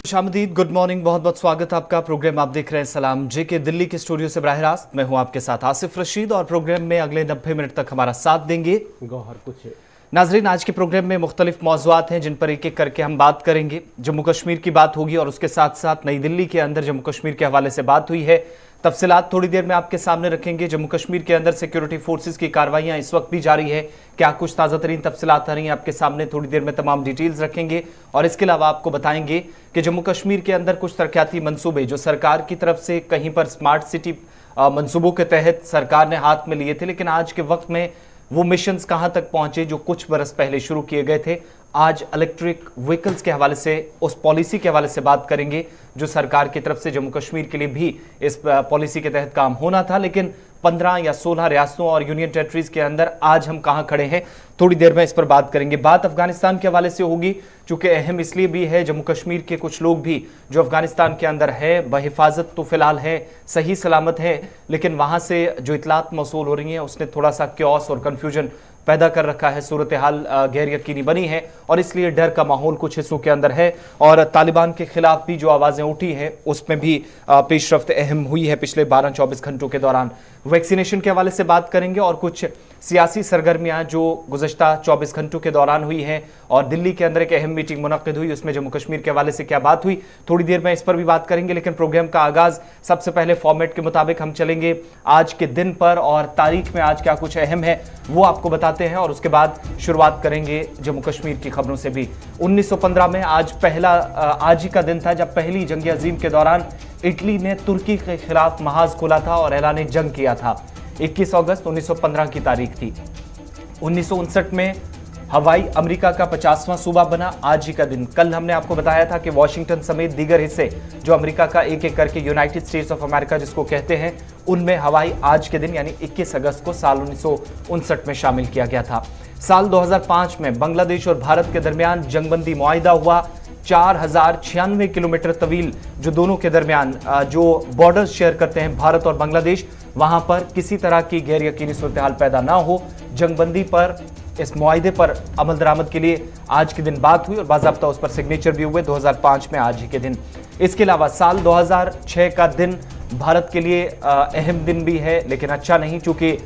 शामदीद, good morning, बहुत बहुत स्वागत आपका। प्रोग्राम आप देख रहे हैं सलाम जे के दिल्ली के स्टूडियो से बराह रास्त। मैं हूं आपके साथ आसिफ रशीद और प्रोग्राम में अगले 90 मिनट तक हमारा साथ देंगे गौहर कुछ नाजरीन। आज के प्रोग्राम में मुख्तलिफ मौज़ूआत हैं जिन पर एक एक करके हम बात करेंगे। जम्मू कश्मीर की बात होगी और उसके साथ साथ नई दिल्ली के अंदर जम्मू कश्मीर के हवाले से बात हुई है। तफसीलात थोड़ी देर में आपके सामने रखेंगे। जम्मू कश्मीर के अंदर सिक्योरिटी फोर्सेस की कार्रवाइयां इस वक्त भी जारी है। क्या कुछ ताज़ा तरीन तफसीलात आ रही हैं आपके सामने, थोड़ी देर में तमाम डिटेल्स रखेंगे। और इसके अलावा आपको बताएंगे कि जम्मू कश्मीर के अंदर कुछ तरक्याती मंसूबे जो सरकार की तरफ से कहीं पर स्मार्ट सिटी मंसूबों के तहत सरकार ने हाथ में लिए थे, लेकिन आज के वक्त में वो मिशंस कहां तक पहुंचे जो कुछ बरस पहले शुरू किए गए थे। आज इलेक्ट्रिक व्हीकल्स के हवाले से, उस पॉलिसी के हवाले से बात करेंगे जो सरकार की तरफ से जम्मू कश्मीर के लिए भी इस पॉलिसी के तहत काम होना था, लेकिन 15 या 16 रियासतों और यूनियन टेरिटरीज के अंदर आज हम कहां खड़े हैं, थोड़ी देर में इस पर बात करेंगे। बात अफगानिस्तान के हवाले से होगी, चूंकि अहम इसलिए भी है, जम्मू कश्मीर के कुछ लोग भी जो अफगानिस्तान के अंदर है बहिफाजत तो फिलहाल है, सही सलामत है, लेकिन वहां से जो इतलात मौसूल हो रही हैं उसने थोड़ा सा क्योस और कन्फ्यूजन पैदा कर रखा है। सूरत हाल गैर यकीनी बनी है और इसलिए डर का माहौल कुछ हिस्सों के अंदर है। और तालिबान के खिलाफ भी जो आवाज़ें उठी हैं उसमें भी पेशरफ्त अहम हुई है पिछले 12-24 घंटों के दौरान। वैक्सीनेशन के हवाले से बात करेंगे और कुछ सियासी सरगर्मियां जो गुज़श्ता 24 घंटों के दौरान हुई हैं। और दिल्ली के अंदर एक अहम मीटिंग मुनक्किद हुई, उसमें जम्मू कश्मीर के हवाले से क्या बात हुई, थोड़ी देर में इस पर भी बात करेंगे। लेकिन प्रोग्राम का आगाज़ सबसे पहले फॉर्मेट के मुताबिक हम चलेंगे आज के दिन पर और तारीख में आज क्या कुछ अहम है वो आपको बताते हैं। और उसके बाद शुरुआत करेंगे जम्मू कश्मीर की खबरों से भी। 1915 में आज ही का दिन था जब पहली जंग अजीम के दौरान इटली ने तुर्की के खिलाफ महाज खोला था और ऐलान जंग किया था। 21 अगस्त 1915 की तारीख थी। 1959 में हवाई अमेरिका का 50वां सूबा बना, आज ही का दिन। कल हमने आपको बताया था कि वॉशिंगटन समेत दीगर हिस्से जो अमेरिका का एक एक करके यूनाइटेड स्टेट्स ऑफ अमेरिका जिसको कहते हैं, उनमें हवाई आज के दिन यानी 21 अगस्त को साल 1959 में शामिल किया गया था। साल 2005 में बांग्लादेश और भारत के दरमियान जंगबंदी मुआहिदा हुआ। 4096 किलोमीटर तवील जो दोनों के दरमियान जो बॉर्डर शेयर करते हैं भारत और बांग्लादेश, वहां पर किसी तरह की गैर यकीनी सूरत हाल पैदा ना हो, जंगबंदी पर, इस मुआहिदे पर अमल दरामद के लिए आज के दिन बात हुई और बाज़ाब्ता उस पर सिग्नेचर भी हुए 2005 में आज ही के दिन। इसके अलावा साल 2006 का दिन भारत के लिए अहम दिन भी है, लेकिन अच्छा नहीं, चूंकि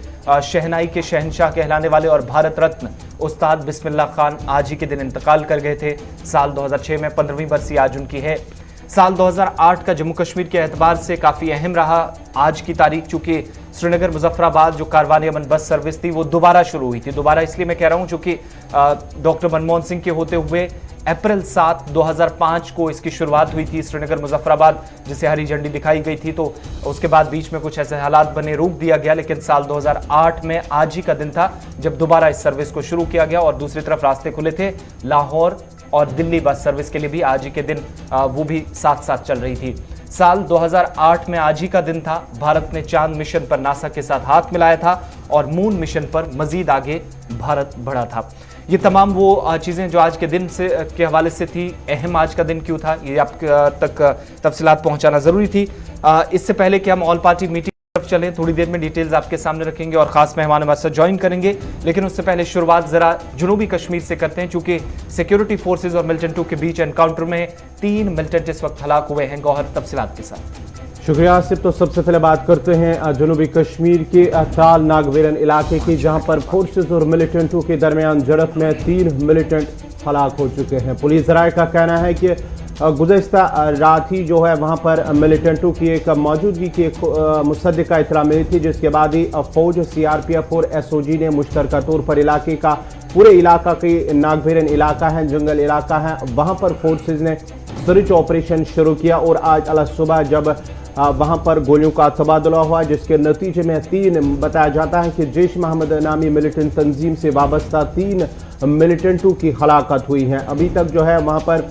शहनाई के शहनशाह कहलाने वाले और भारत रत्न उस्ताद बिस्मिल्लाह खान आज ही के दिन इंतकाल कर गए थे। साल 2006 में 15वीं बरसी आज उनकी है। साल 2008 का जम्मू कश्मीर के एतबार से काफ़ी अहम रहा आज की तारीख, चूंकि श्रीनगर मुजफ्फराबाद जो कारवान अमन बस सर्विस थी वो दोबारा शुरू हुई थी। दोबारा इसलिए मैं कह रहा हूँ चूंकि डॉक्टर मनमोहन सिंह के होते हुए अप्रैल 7, 2005 को इसकी शुरुआत हुई थी श्रीनगर मुजफ्फराबाद, जिसे हरी झंडी दिखाई गई थी। तो उसके बाद बीच में कुछ ऐसे हालात बने, रोक दिया गया, लेकिन साल 2008 में आज ही का दिन था जब दोबारा इस सर्विस को शुरू किया गया। और दूसरी तरफ रास्ते खुले थे लाहौर और दिल्ली बस सर्विस के लिए भी आज ही के दिन, वो भी साथ साथ चल रही थी। साल 2008 में आज ही का दिन था भारत ने चांद मिशन पर नासा के साथ हाथ मिलाया था और मून मिशन पर मजीद आगे भारत बढ़ा था। ये तमाम वो चीज़ें जो आज के दिन से के हवाले से थी। अहम आज का दिन क्यों था ये आप तक तफसीलात पहुंचाना ज़रूरी थी। इससे पहले कि हम ऑल पार्टी मीटिंग तरफ चलें, थोड़ी देर में डिटेल्स आपके सामने रखेंगे और ख़ास मेहमान हमारे साथ ज्वाइन करेंगे, लेकिन उससे पहले शुरुआत ज़रा जनूबी कश्मीर से करते हैं, चूँकि सिक्योरिटी फोर्सेज और मिलिटेंटों के बीच एनकाउंटर में 3 मिलिटेंट इस वक्त हलाक हुए हैं। गौहर तफसीलात के साथ। शुक्रिया आसिफ। तो सबसे पहले बात करते हैं जनूबी कश्मीर के त्राल नागवेरन इलाके की, जहां पर फोर्सेस और मिलिटेंटों के दरमियान झड़प में 3 मिलिटेंट हलाक हो चुके हैं। पुलिस ज़राए का कहना है कि गुज़श्ता रात ही जो है वहां पर मिलिटेंटों की एक मौजूदगी की एक मुसद्दिका इत्तला मिली थी, जिसके बाद ही फौज, CRPF और SOG ने मुश्तरका तौर पर इलाके का, पूरे इलाका की, नागवेरन इलाका है, जंगल इलाका है, वहां पर फोर्सेज ने सर्च ऑपरेशन शुरू किया। और आज अल सुबह जब वहां पर गोलियों का तबादला हुआ, जिसके नतीजे में 3 बताया जाता है कि जैश मोहम्मद नामी मिलिटेंट तंजीम से वाबस्ता 3 मिलिटेंटों की हलाकत हुई है। अभी तक जो है वहां पर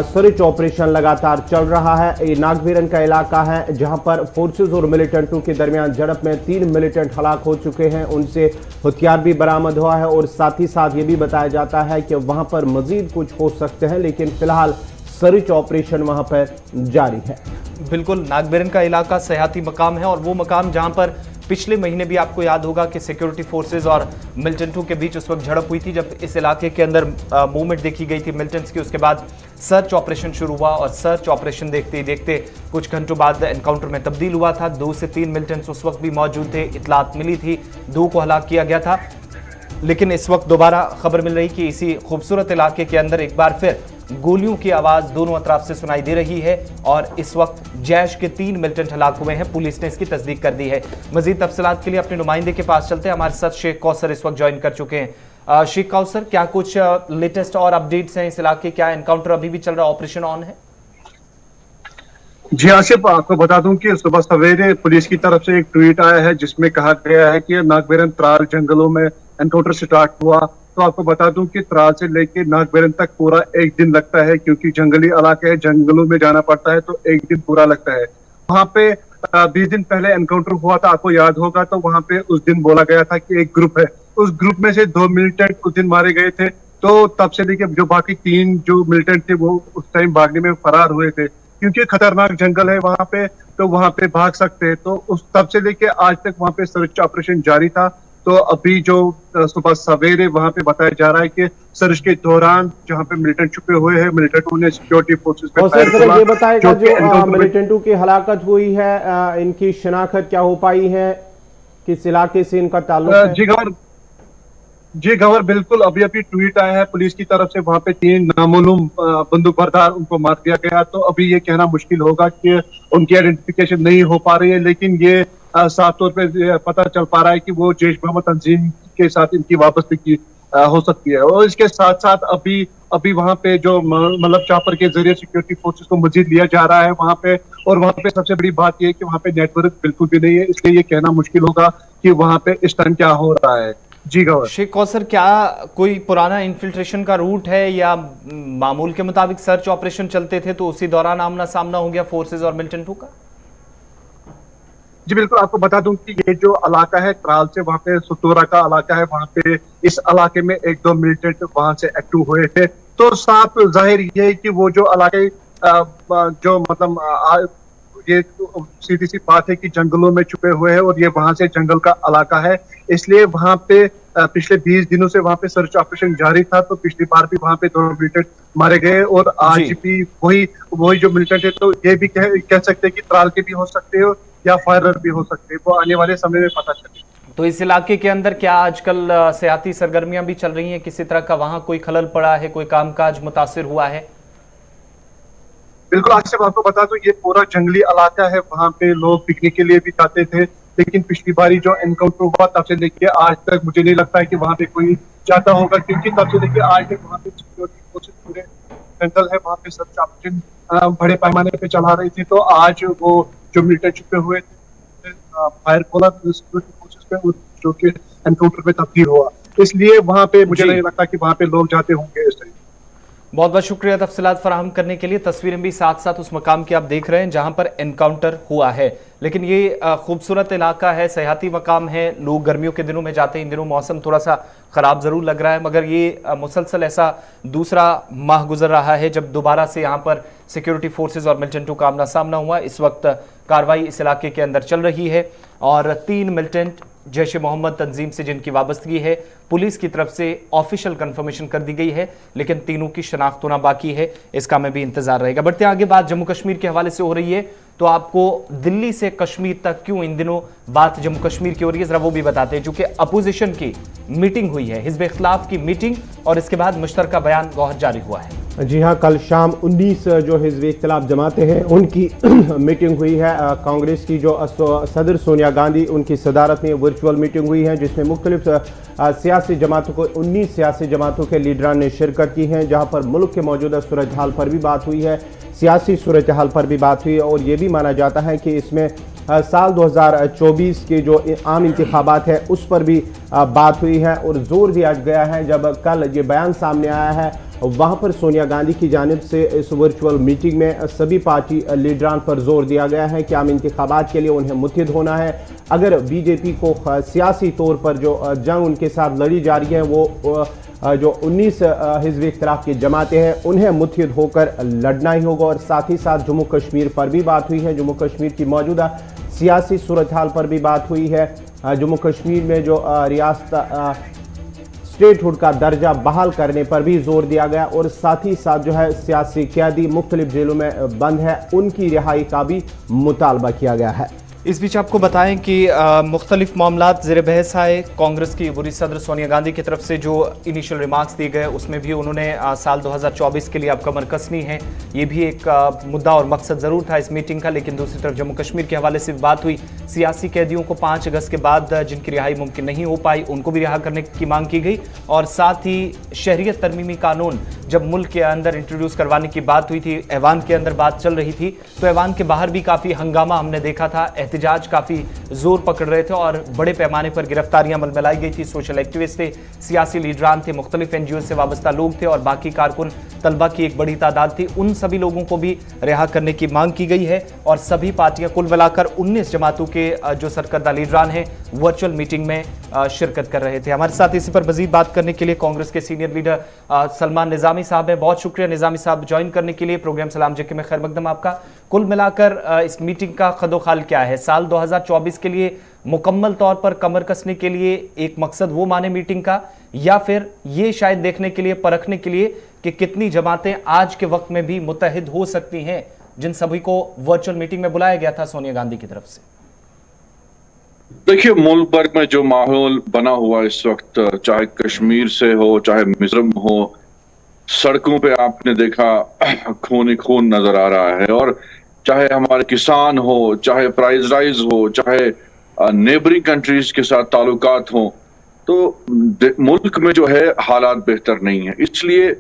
सर्च ऑपरेशन लगातार चल रहा है। ये नागवेरन का इलाका है जहां पर फोर्सेस और मिलिटेंटों के दरमियान झड़प में 3 मिलिटेंट हलाक हो चुके हैं, उनसे हथियार भी बरामद हुआ है और साथ ही साथ ये भी बताया जाता है कि वहां पर मजीद कुछ हो सकते हैं, लेकिन फिलहाल सर्च ऑपरेशन वहां पर जारी है। बिल्कुल, नागवेरन का इलाका सयाहती मकाम है और वो मकाम जहां पर पिछले महीने भी आपको याद होगा कि सिक्योरिटी फोर्सेज और मिलिटेंटों के बीच उस वक्त झड़प हुई थी जब इस इलाके के अंदर मूवमेंट देखी गई थी मिलिटेंट्स की। उसके बाद सर्च ऑपरेशन शुरू हुआ और सर्च ऑपरेशन देखते ही देखते कुछ घंटों बाद एनकाउंटर में तब्दील हुआ था। 2 से 3 मिलिटेंट्स उस वक्त भी मौजूद थे, इतलात मिली थी, 2 को हलाक किया गया था। लेकिन इस वक्त दोबारा खबर मिल रही कि इसी खूबसूरत इलाके के अंदर एक बार फिर गोलियों की आवाज दोनों अतराफ से सुनाई दे रही है और इस वक्त जैश के 3 मिलिटेंट हलाक हुए हैं। पुलिस ने इसकी तस्दीक कर दी है। मजीद तफसीलात के लिए अपने नुमाइंदे के पास चलते हैं। हमारे साथ शेख कौसर इस वक्त ज्वाइन कर चुके हैं। शेख कौसर, क्या कुछ लेटेस्ट और अपडेट्स हैं इस इलाके? क्या एनकाउंटर अभी भी चल रहा, ऑपरेशन ऑन है? जी आसिफ, आपको बता दूं कि सुबह सवेरे पुलिस की तरफ से एक ट्वीट आया है जिसमें कहा गया है कि नागबेरन त्राल जंगलों में एनकाउंटर स्टार्ट हुआ। तो आपको बता दूं कि त्राल से लेके नागबेरन तक पूरा एक दिन लगता है, क्योंकि जंगली इलाके है, जंगलों में जाना पड़ता है, तो एक दिन पूरा लगता है। वहां पे 20 दिन पहले एनकाउंटर हुआ था, आपको याद होगा। तो वहां पे उस दिन बोला गया था कि एक ग्रुप है, उस ग्रुप में से 2 मिलिटेंट उस दिन मारे गए थे। तो तब से लेके जो बाकी 3 जो मिलिटेंट थे वो उस टाइम भागने में फरार हुए थे, क्योंकि खतरनाक जंगल है वहां पे, तो वहां पे भाग सकते हैं। तो उस तब से लेके आज तक वहां पे सर्च ऑपरेशन जारी था। तो अभी जो सुबह सवेरे वहां पे बताया जा रहा है कि सर्च के दौरान जहां पे मिलिटेंट छुपे हुए हैं, मिलिटेंटों ने सिक्योरिटी फोर्सेस पे फायर किया। ये बताएगा जो मिलिटेंटों की हलाकत हुई है, इनकी शिनाख्त क्या हो पाई है, किस इलाके से इनका ताल्लुक है? जी गवर, बिल्कुल अभी अभी ट्वीट आया है पुलिस की तरफ से, वहां पे 3 नामालूम बंदूकबरदार उनको मार दिया गया। तो अभी ये कहना मुश्किल होगा कि उनकी आइडेंटिफिकेशन नहीं हो पा रही है, लेकिन ये साफ तौर पे पता चल पा रहा है कि वो जैश मोहम्मद तंजीम के साथ इनकी वापसी हो सकती है। और इसके साथ साथ अभी वहां पे जो मतलब चापर के जरिए सिक्योरिटी फोर्सेस को मजीद लिया जा रहा है वहां पे। और वहां पे सबसे बड़ी बात यह है कि वहां पे नेटवर्क बिल्कुल भी नहीं है, इसलिए ये कहना मुश्किल होगा कि वहां पे इस टाइम क्या हो रहा है। जी गवर। शेख कौसर, क्या कोई पुराना इन्फिल्ट्रेशन का रूट है या मामूल के मुताबिक सर्च ऑपरेशन चलते थे तो उसी दौरान आमना सामना हो गया फोर्सेज और मिलिटेंटों का? जी बिल्कुल, आपको बता दूं कि ये जो इलाका है त्राल से वहां पे सुतोरा का इलाका है, वहां पे इस इलाके में 1-2 मिलिटेंट वहां से एक्टिव हुए थे। तो साफ जाहिर ये है कि वो जो इलाके जो मतलब ये सीधी सी बात है कि जंगलों में छुपे हुए हैं और ये वहां से जंगल का इलाका है, इसलिए वहां पे पिछले 20 दिनों से वहां पे सर्च ऑपरेशन जारी था। तो पिछली बार भी वहां पे 2 मिलिटेंट मारे गए और आज भी वही जो मिलिटेंट है, तो ये भी कह सकते हैं कि त्राल के भी हो सकते हो या फायरर भी हो सकते हैं, वो आने वाले समय में पता चले। तो इस इलाके के अंदर क्या आजकल सियाती सरगर्मियां भी चल रही हैं? किसी तरह का वहां कोई खलल पड़ा है, कोई कामकाज मुतासिर हुआ है? बिल्कुल आसिफ, आपको बता दूं ये पूरा जंगली इलाका है, वहां पे लोग पिकनिक के लिए भी जाते थे। लेकिन पिछली बारी जो एनकाउंटर हुआ तब से लेके आज तक मुझे नहीं लगता है कि वहां पे कोई जाता होगा, क्योंकि तब से लेके आज तक वहां पे सिक्योरिटी फोर्सेस पूरे जंगल है, वहां पे सर्च ऑपरेशन बड़े पैमाने पे चला रही थी। तो आज वो जो मिलिटेंट छुपे हुए थे फायर खोला सिक्योरिटी फोर्सेस पे, जो कि एनकाउंटर में तब्दील हुआ, इसलिए वहां पे मुझे नहीं लगता कि वहां पे लोग जाते होंगे इस टाइम। बहुत बहुत शुक्रिया तफसीलात फराहम करने के लिए। तस्वीरें भी साथ साथ उस मकाम की आप देख रहे हैं जहां पर एनकाउंटर हुआ है। लेकिन ये खूबसूरत इलाका है, सयाहती मकाम है, लोग गर्मियों के दिनों में जाते हैं। इन दिनों मौसम थोड़ा सा ख़राब ज़रूर लग रहा है, मगर ये मुसलसल ऐसा दूसरा माह गुजर रहा है जब दोबारा से यहाँ पर सिक्योरिटी फोर्सेज और मिलिटेंटों का आमना सामना हुआ। इस वक्त कार्रवाई इस इलाके के अंदर चल रही है और 3 मिलिटेंट जैश मोहम्मद तंजीम से जिनकी वाबस्तगी है पुलिस की तरफ से ऑफिशियल कंफर्मेशन कर दी गई है, लेकिन तीनों की शनाख्त होना बाकी है, इसका में भी इंतजार रहेगा। बढ़ते आगे, बात जम्मू कश्मीर के हवाले से हो रही है, तो आपको दिल्ली से कश्मीर तक क्यों इन दिनों बात जम्मू कश्मीर की हो रही है जरा वो भी बताते हैं। चूंकि अपोजिशन की मीटिंग हुई है, हिज़्ब इख्तिलाफ की मीटिंग, और इसके बाद मुश्तरका बयान गौहर जारी हुआ है। जी हाँ, कल शाम 19 जो हिज़्ब इख्तिलाफ जमातें हैं उनकी मीटिंग हुई है। कांग्रेस की जो सदर सोनिया गांधी उनकी सदारत में वर्चुअल मीटिंग हुई है, जिसमें मुख्तलिफ सियासी जमातों को 19 सियासी जमातों के लीडरान ने शिरकत की है, जहाँ पर मुल्क के मौजूदा सूरत हाल पर भी बात हुई है, सियासी सूरत हाल पर भी बात हुई है। और ये भी माना जाता है कि इसमें साल 2024 के जो आम इंतखाबात है उस पर भी बात हुई है। और जोर दिया गया है, जब कल ये बयान सामने आया है वहाँ पर सोनिया गांधी की जानिब से इस वर्चुअल मीटिंग में सभी पार्टी लीडरान पर जोर दिया गया है कि आम इंतखाबात के लिए उन्हें मुत्तहिद होना है। अगर बीजेपी को सियासी तौर पर जो जंग उनके साथ लड़ी जा रही है, वो जो 19 हिज़्ब इख्तिलाफ की जमातें हैं उन्हें मुत्तहिद होकर लड़ना ही होगा। और साथ ही साथ जम्मू कश्मीर पर भी बात हुई है। जम्मू कश्मीर की मौजूदा सियासी सूरत हाल पर भी बात हुई है। जम्मू कश्मीर में जो रियासत स्टेटहुड का दर्जा बहाल करने पर भी जोर दिया गया और साथ ही साथ जो है सियासी कैदी मुख्तलिफ जेलों में बंद है उनकी रिहाई का भी मुतालबा किया गया है। इस बीच आपको बताएं कि मुख्तलिफ मामलात ज़ेर बहस आए। कांग्रेस की बुरी सदर सोनिया गांधी की तरफ से जो इनिशियल रिमार्क्स दिए गए उसमें भी उन्होंने साल 2024 के लिए अब कमर कसनी है, ये भी एक मुद्दा और मकसद ज़रूर था इस मीटिंग का। लेकिन दूसरी तरफ जम्मू कश्मीर के हवाले से बात हुई। सियासी कैदियों को 5 अगस्त के बाद जिनकी रिहाई मुमकिन नहीं हो पाई उनको भी रिहा करने की मांग की गई। और साथ ही शरीयत तरमीमी कानून जब मुल्क के अंदर इंट्रोड्यूस करवाने की बात हुई थी, ऐवान के अंदर बात चल रही थी, तो ऐवान के बाहर भी काफ़ी हंगामा हमने देखा था। एहतजाज काफ़ी जोर पकड़ रहे थे और बड़े पैमाने पर गिरफ्तारियां मलमलाई गई थी। सोशल एक्टिविस्ट थे, सियासी लीडरान थे, मुख्तलिफ एनजीओ से वाबस्ता लोग थे और बाकी कारकुन तलबा की एक बड़ी तादाद थी। उन सभी लोगों को भी रिहा करने की मांग की गई है और सभी पार्टियां कुल मिलाकर 19 जमातों के जो सरकर्दा लीडरान हैं वर्चुअल मीटिंग में शिरकत कर रहे थे। हमारे साथ इसी पर मजीद बात करने के लिए कांग्रेस के सीनियर लीडर सलमान निजामी साहब हैं। बहुत शुक्रिया निजामी साहब ज्वाइन करने के लिए प्रोग्राम सलाम जके में। खैर मकदम आपका। कुल मिलाकर इस मीटिंग का खदोखाल क्या है? साल 2024 के लिए मुकम्मल तौर पर कमर कसने के लिए एक मकसद वो माने मीटिंग का, या फिर ये शायद देखने के लिए, परखने के लिए कि कितनी जमातें आज के वक्त में भी मुत्तहिद हो सकती हैं, जिन सभी को वर्चुअल मीटिंग में बुलाया गया था सोनिया गांधी की तरफ से? देखिए, मुल्क भर में जो माहौल बना हुआ इस वक्त, चाहे कश्मीर से हो चाहे मिजोरम हो, सड़कों पे आपने देखा खून ही खून नजर आ रहा है। और चाहे हमारे किसान हो, चाहे प्राइस राइज हो, चाहे नेबरिंग कंट्रीज के साथ ताल्लुकात हो, तो मुल्क में जो है हालात बेहतर नहीं है। इसलिए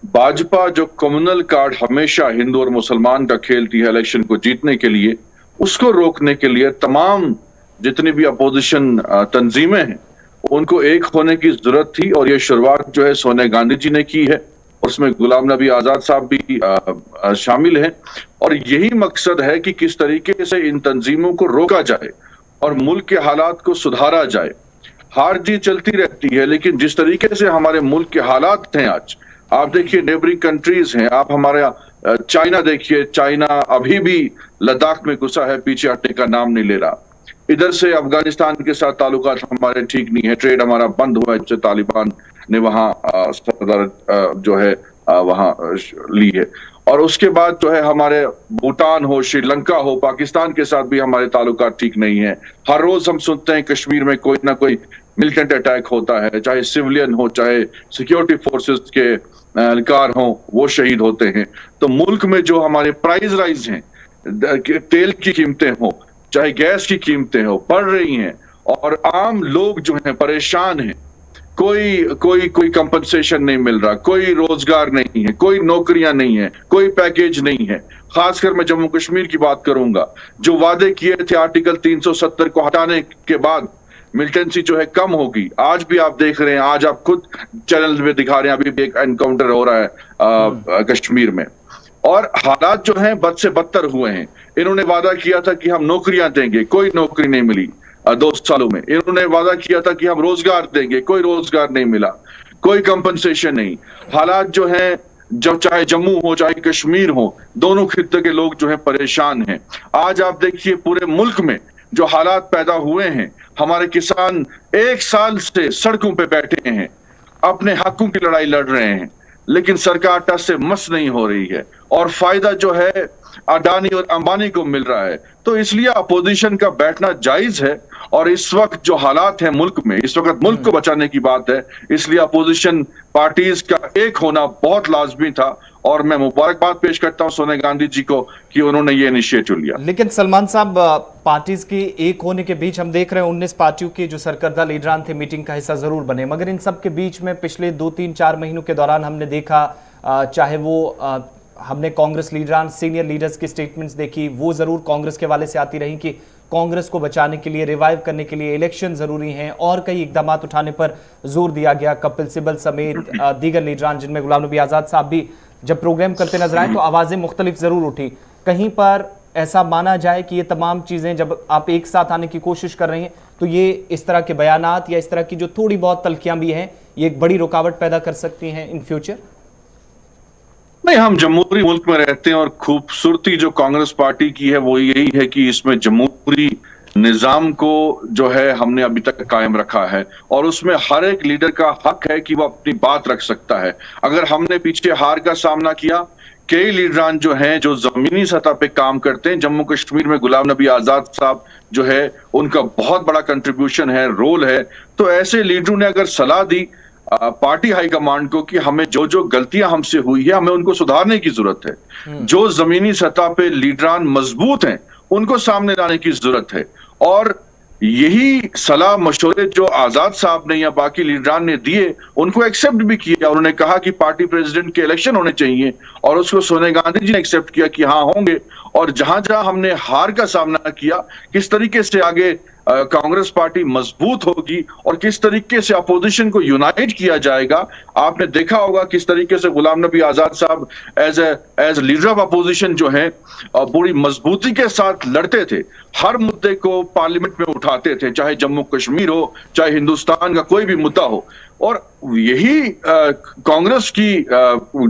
भाजपा जो कम्युनल कार्ड हमेशा हिंदू और मुसलमान का खेलती है इलेक्शन को जीतने के लिए, उसको रोकने के लिए तमाम जितनी भी अपोजिशन तंजीमें हैं उनको एक होने की जरूरत थी। और ये शुरुआत जो है सोनिया गांधी जी ने की है, उसमें गुलाम नबी आजाद साहब भी शामिल हैं। और यही मकसद है कि किस तरीके से इन तंजीमों को रोका जाए और मुल्क के हालात को सुधारा जाए। हार जीत चलती रहती है, लेकिन जिस तरीके से हमारे मुल्क के हालात हैं आज, आप देखिए नेबरिंग कंट्रीज हैं, आप हमारा चाइना देखिए, चाइना अभी भी लद्दाख में घुसा है, पीछे हटने का नाम नहीं ले रहा। इधर से अफगानिस्तान के साथ ताल्लुकात हमारे ठीक नहीं है, ट्रेड हमारा बंद हुआ है जब से तालिबान ने वहां सदारत जो है वहां ली है। और उसके बाद जो है हमारे भूटान हो, श्रीलंका हो, पाकिस्तान के साथ भी हमारे ताल्लुकात ठीक नहीं है। हर रोज हम सुनते हैं कश्मीर में कोई ना कोई मिलिटेंट अटैक होता है, चाहे सिविलियन हो चाहे सिक्योरिटी फोर्सेस के एहलकार हो, वो शहीद होते हैं। तो मुल्क में जो हमारे प्राइस राइज हैं, तेल की कीमतें हो चाहे गैस की कीमतें हो, बढ़ रही हैं और आम लोग जो हैं परेशान हैं। कोई कंपनसेशन नहीं मिल रहा, कोई रोजगार नहीं है, कोई नौकरियां नहीं है, कोई पैकेज नहीं है। खासकर मैं जम्मू कश्मीर की बात करूंगा, जो वादे किए थे आर्टिकल 370 को हटाने के बाद मिलिटेंसी जो है कम होगी, आज भी आप देख रहे हैं, आज आप खुद चैनल में दिखा रहे हैं, अभी भी एक एनकाउंटर हो रहा है कश्मीर में। और हालात जो हैं बद से बदतर हुए हैं। इन्होंने वादा किया था कि हम नौकरियां देंगे, कोई नौकरी नहीं मिली 2 सालों में। इन्होंने वादा किया था कि हम रोजगार देंगे, कोई रोजगार नहीं मिला, कोई कंपनसेशन नहीं। हालात जो हैं, जब चाहे जम्मू हो चाहे कश्मीर हो, दोनों खित्ते के लोग जो हैं परेशान हैं। आज आप देखिए पूरे मुल्क में जो हालात पैदा हुए हैं, हमारे किसान 1 साल से सड़कों पे बैठे हैं, अपने हकों की लड़ाई लड़ रहे हैं, लेकिन सरकार टस से मस नहीं हो रही है और फायदा जो है अडानी और अंबानी को मिल रहा है। तो इसलिए अपोजिशन का बैठना जायज है। और इस वक्त जो हालात हैं मुल्क में, इस वक्त मुल्क को बचाने की बात है, इसलिए अपोजिशन पार्टीज का एक होना बहुत लाजमी था। और मैं मुबारकबाद पेश करता हूं सोनिया गांधी जी को कि उन्होंने ये इनिशिएटिव लिया। लेकिन सलमान साहब, पार्टीज के एक होने के बीच हम देख रहे हैं 19 पार्टियों के जो सरकर्दा लीडरान थे मीटिंग का हिस्सा जरूर बने, मगर इन सब के बीच में पिछले 2-3-4 महीनों के दौरान हमने देखा, चाहे वो हमने कांग्रेस लीडरान, सीनियर लीडर्स की स्टेटमेंट्स देखी, वो जरूर कांग्रेस के वाले से आती रही कि कांग्रेस को बचाने के लिए, रिवाइव करने के लिए इलेक्शन जरूरी हैं और कई इकदाम उठाने पर जोर दिया गया। कपिल सिब्बल समेत दीगर लीडरान, जिनमें गुलाम नबी आजाद साहब भी जब प्रोग्राम करते नजर आए तो आवाजें मुख्तलिफ जरूर उठी। कहीं पर ऐसा माना जाए कि ये तमाम चीजें जब आप एक साथ आने की कोशिश कर रहे हैं तो ये इस तरह के बयानात या इस तरह की जो थोड़ी बहुत तल्खियां भी हैं, ये एक बड़ी रुकावट पैदा कर सकती हैं इन फ्यूचर? नहीं, हम जमहूरी मुल्क में रहते हैं और खूबसूरती जो कांग्रेस पार्टी की है वो यही है कि इसमें जमहूरी निजाम को जो है हमने अभी तक कायम रखा है और उसमें हर एक लीडर का हक है कि वो अपनी बात रख सकता है। अगर हमने पीछे हार का सामना किया, कई लीडरान जो हैं जो जमीनी सतह पे काम करते हैं, जम्मू कश्मीर में गुलाम नबी आजाद साहब जो है उनका बहुत बड़ा कंट्रीब्यूशन है, रोल है। तो ऐसे लीडरों ने अगर सलाह दी पार्टी हाईकमांड को कि हमें जो जो गलतियां हमसे हुई है हमें उनको सुधारने की जरूरत है, जो जमीनी सतह पे लीडरान मजबूत हैं उनको सामने लाने की जरूरत है। और यही सलाह मशवरे जो आजाद साहब ने या बाकी लीडरान ने दिए उनको एक्सेप्ट भी किया। उन्होंने कहा कि पार्टी प्रेसिडेंट के इलेक्शन होने चाहिए और उसको सोनिया गांधी जी ने एक्सेप्ट किया कि हाँ होंगे। और जहां जहां हमने हार का सामना किया, किस तरीके से आगे कांग्रेस पार्टी मजबूत होगी और किस तरीके से अपोजिशन को यूनाइट किया जाएगा। आपने देखा होगा किस तरीके से गुलाम नबी आजाद साहब एज लीडर ऑफ अपोजिशन जो है पूरी मजबूती के साथ लड़ते थे, हर मुद्दे को पार्लियामेंट में उठाते थे, चाहे जम्मू कश्मीर हो, चाहे हिंदुस्तान का कोई भी मुद्दा हो। और यही कांग्रेस की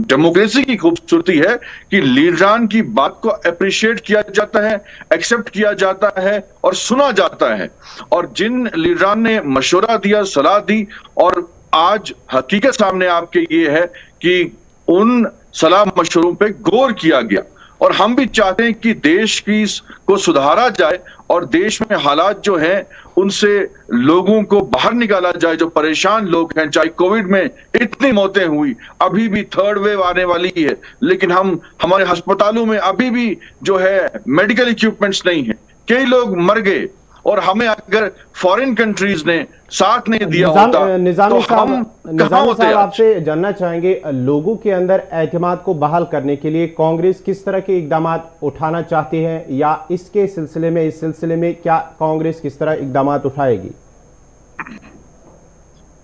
डेमोक्रेसी की खूबसूरती है कि लीडरान की बात को अप्रिशिएट किया जाता है, एक्सेप्ट किया जाता है और सुना जाता है। और जिन लीडरान ने मशवरा दिया, सलाह दी, और आज हकीकत सामने आपके ये है कि उन सलाह मशवरों पे गौर किया गया। और हम भी चाहते हैं कि देश की को सुधारा जाए और देश में हालात जो हैं उनसे लोगों को बाहर निकाला जाए। जो परेशान लोग हैं, चाहे कोविड में इतनी मौतें हुई, अभी भी थर्ड वेव आने वाली है, लेकिन हमारे अस्पतालों में अभी भी जो है मेडिकल इक्विपमेंट्स नहीं है, कई लोग मर गए। और हमें अगर फॉरेन कंट्रीज ने साथ नहीं दिया होता तो हम कहां होते। आपसे जानना चाहेंगे, लोगों के अंदर एतमाद को बहाल करने के लिए कांग्रेस किस तरह के इकदाम उठाना चाहती है, या इस सिलसिले में क्या कांग्रेस किस तरह इकदाम उठाएगी?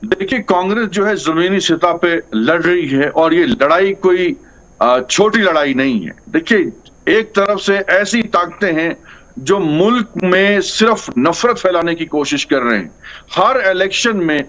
देखिए, कांग्रेस जो है जमीनी सतह पे लड़ रही है और ये लड़ाई कोई छोटी लड़ाई नहीं है। देखिए, एक तरफ से ऐसी ताकतें हैं जो मुल्क में सिर्फ नफरत फैलाने की कोशिश कर रहे हैं। हर इलेक्शन में